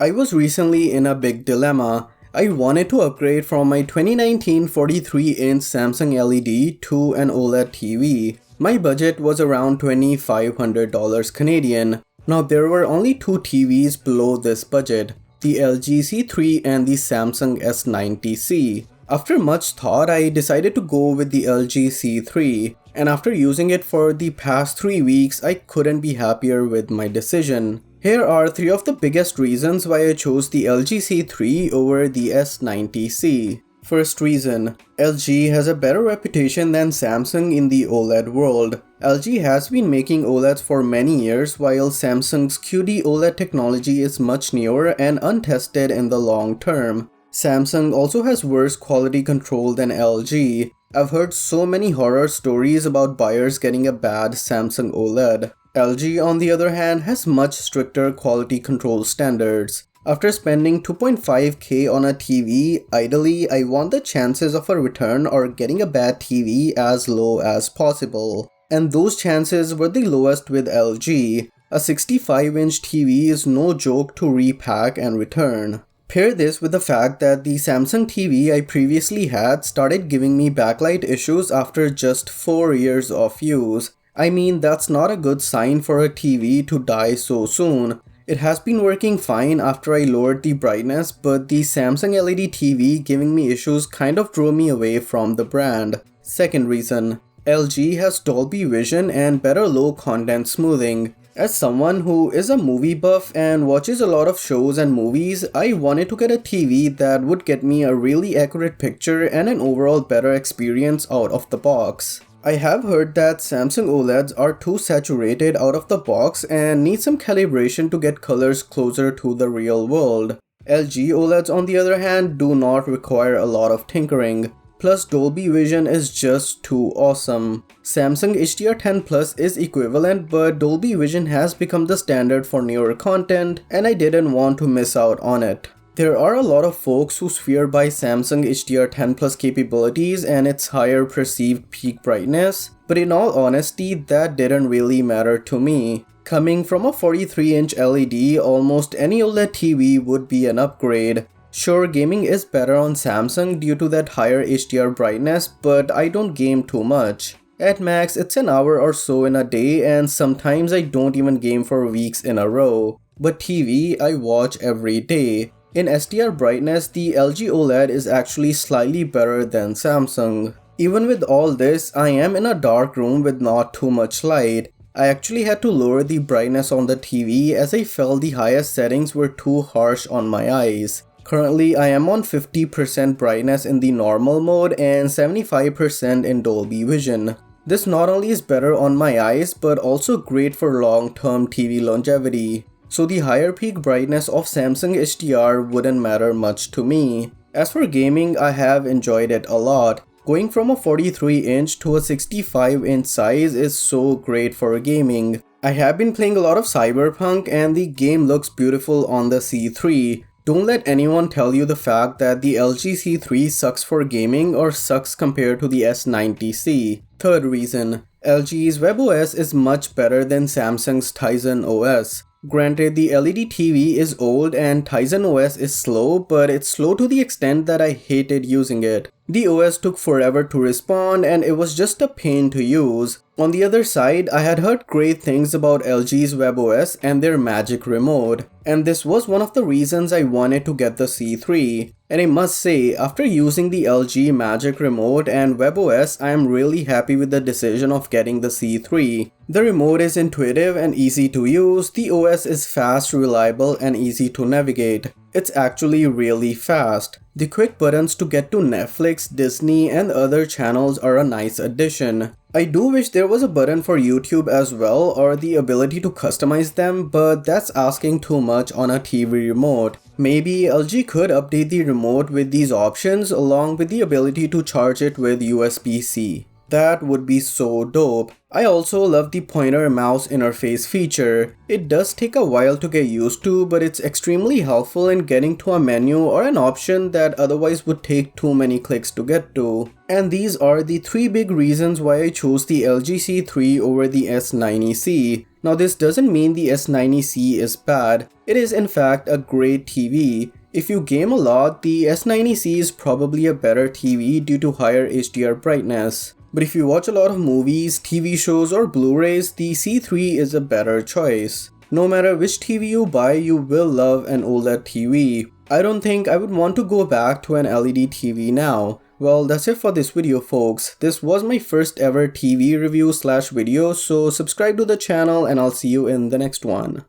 I was recently in a big dilemma. I wanted to upgrade from my 2019 43-inch Samsung LED to an OLED TV. My budget was around $2,500 Canadian. Now there were only two TVs below this budget, the LG C3 and the Samsung S90C. After much thought, I decided to go with the LG C3, and after using it for the past 3 weeks, I couldn't be happier with my decision. Here are 3 of the biggest reasons why I chose the LG C3 over the S90C. First reason, LG has a better reputation than Samsung in the OLED world. LG has been making OLEDs for many years while Samsung's QD OLED technology is much newer and untested in the long term. Samsung also has worse quality control than LG. I've heard so many horror stories about buyers getting a bad Samsung OLED. LG, on the other hand, has much stricter quality control standards. After spending $2.5K on a TV, ideally I want the chances of a return or getting a bad TV as low as possible. And those chances were the lowest with LG. A 65-inch TV is no joke to repack and return. Pair this with the fact that the Samsung TV I previously had started giving me backlight issues after just 4 years of use. I mean, that's not a good sign for a TV to die so soon. It has been working fine after I lowered the brightness, but the Samsung LED TV giving me issues kind of drew me away from the brand. Second reason, LG has Dolby Vision and better low content smoothing. As someone who is a movie buff and watches a lot of shows and movies, I wanted to get a TV that would get me a really accurate picture and an overall better experience out of the box. I have heard that Samsung OLEDs are too saturated out of the box and need some calibration to get colors closer to the real world. LG OLEDs, on the other hand, do not require a lot of tinkering. Plus, Dolby Vision is just too awesome. Samsung HDR10 Plus is equivalent, but Dolby Vision has become the standard for newer content, and I didn't want to miss out on it. There are a lot of folks who swear by Samsung HDR10 Plus capabilities and its higher perceived peak brightness, but in all honesty, that didn't really matter to me. Coming from a 43-inch LED, almost any OLED TV would be an upgrade. Sure, gaming is better on Samsung due to that higher HDR brightness, but I don't game too much. At max, it's an hour or so in a day, and sometimes I don't even game for weeks in a row. But TV, I watch every day. In SDR brightness, the LG OLED is actually slightly better than Samsung. Even with all this, I am in a dark room with not too much light. I actually had to lower the brightness on the TV as I felt the highest settings were too harsh on my eyes. Currently, I am on 50% brightness in the normal mode and 75% in Dolby Vision. This not only is better on my eyes, but also great for long-term TV longevity. So the higher peak brightness of Samsung HDR wouldn't matter much to me. As for gaming, I have enjoyed it a lot. Going from a 43-inch to a 65-inch size is so great for gaming. I have been playing a lot of Cyberpunk and the game looks beautiful on the C3. Don't let anyone tell you the fact that the LG C3 sucks for gaming or sucks compared to the S90C. Third reason, LG's webOS is much better than Samsung's Tizen OS. Granted, the LED TV is old and Tizen OS is slow, but it's slow to the extent that I hated using it. The OS took forever to respond and it was just a pain to use. On the other side, I had heard great things about LG's webOS and their magic remote. And this was one of the reasons I wanted to get the C3. And I must say, after using the LG Magic Remote and webOS, I am really happy with the decision of getting the C3. The remote is intuitive and easy to use, the OS is fast, reliable, and easy to navigate. It's actually really fast. The quick buttons to get to Netflix, Disney, and other channels are a nice addition. I do wish there was a button for YouTube as well or the ability to customize them, but that's asking too much on a TV remote. Maybe LG could update the remote with these options along with the ability to charge it with USB-C. That would be so dope. I also love the pointer mouse interface feature. It does take a while to get used to, but it's extremely helpful in getting to a menu or an option that otherwise would take too many clicks to get to. And these are the 3 big reasons why I chose the LG C3 over the S90C. Now this doesn't mean the S90C is bad, it is in fact a great TV. If you game a lot, the S90C is probably a better TV due to higher HDR brightness. But if you watch a lot of movies, TV shows or Blu-rays, the C3 is a better choice. No matter which TV you buy, you will love an OLED TV. I don't think I would want to go back to an LED TV now. Well, that's it for this video folks. This was my first ever TV review / video, so subscribe to the channel and I'll see you in the next one.